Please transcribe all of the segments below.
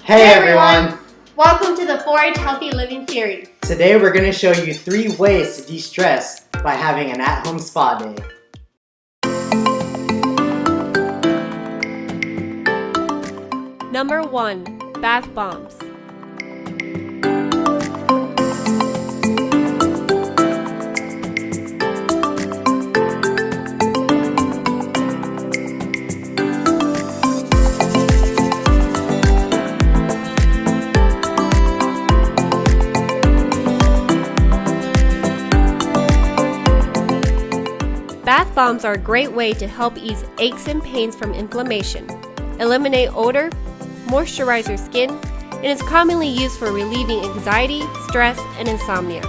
Hey everyone! Welcome to the Forage Healthy Living series. Today we're going to show you 3 ways to de-stress by having an at-home spa day. Number 1. Bath bombs. Bath bombs are a great way to help ease aches and pains from inflammation, eliminate odor, moisturize your skin, and is commonly used for relieving anxiety, stress, and insomnia.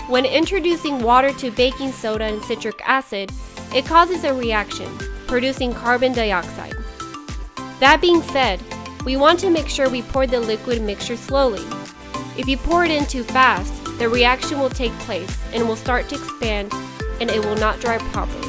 When introducing water to baking soda and citric acid, it causes a reaction, producing carbon dioxide. That being said, we want to make sure we pour the liquid mixture slowly. If you pour it in too fast, the reaction will take place and will start to expand, and it will not dry properly.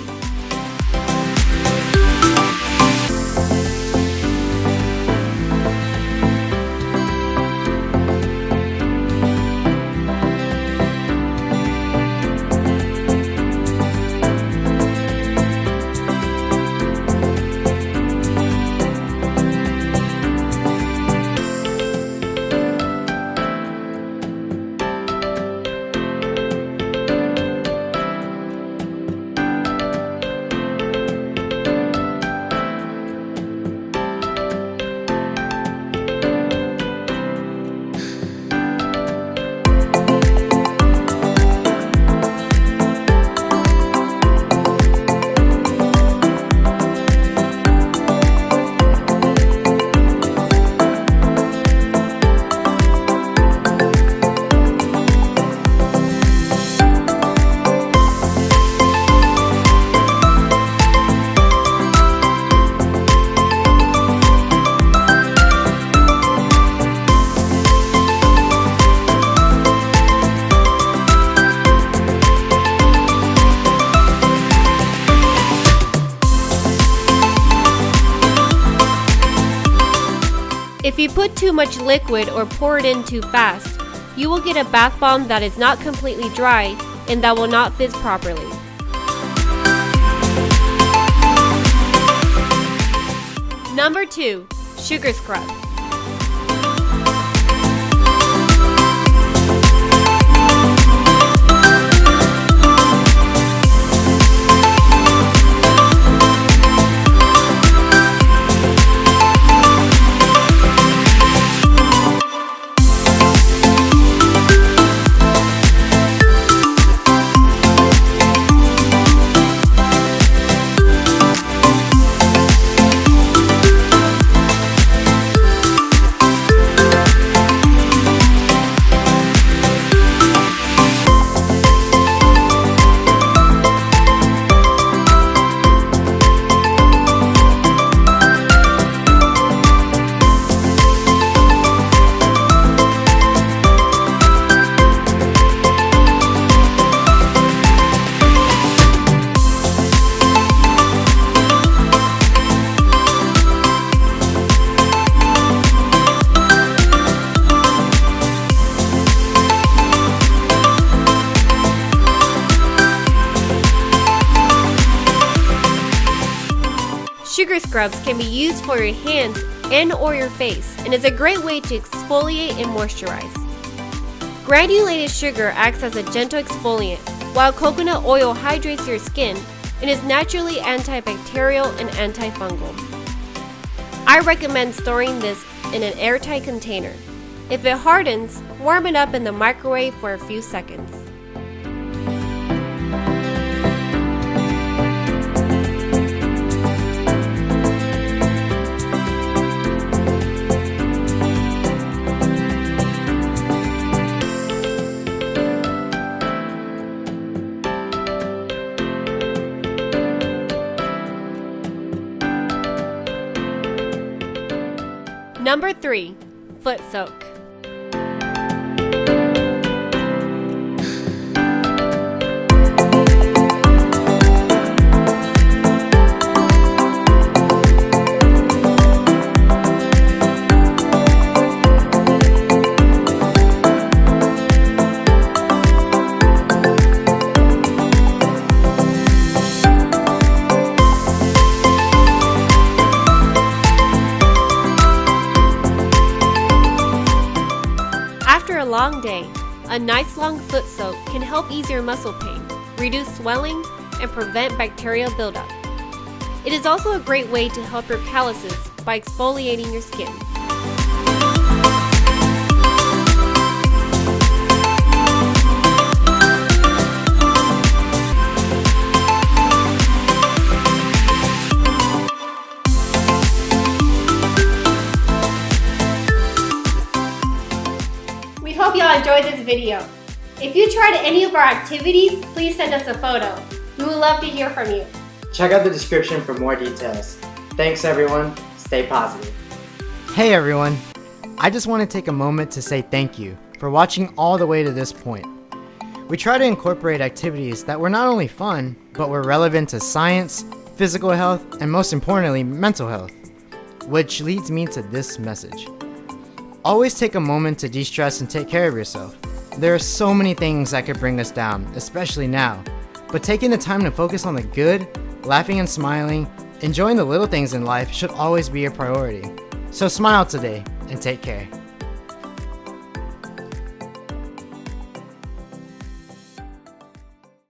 If you put too much liquid or pour it in too fast, you will get a bath bomb that is not completely dry and that will not fizz properly. Number 2. Sugar scrub. Sugar scrubs can be used for your hands and or your face and is a great way to exfoliate and moisturize. Granulated sugar acts as a gentle exfoliant, while coconut oil hydrates your skin and is naturally antibacterial and antifungal. I recommend storing this in an airtight container. If it hardens, warm it up in the microwave for a few seconds. 3. Foot soak. After a long day, a nice long foot soak can help ease your muscle pain, reduce swelling, and prevent bacterial buildup. It is also a great way to help your calluses by exfoliating your skin. We hope y'all enjoyed this video. If you tried any of our activities, please send us a photo. We would love to hear from you. Check out the description for more details. Thanks everyone, stay positive. Hey everyone, I just want to take a moment to say thank you for watching all the way to this point. We try to incorporate activities that were not only fun, but were relevant to science, physical health, and most importantly, mental health. Which leads me to this message. Always take a moment to de-stress and take care of yourself. There are so many things that could bring us down, especially now. But taking the time to focus on the good, laughing and smiling, enjoying the little things in life should always be a priority. So smile today and take care.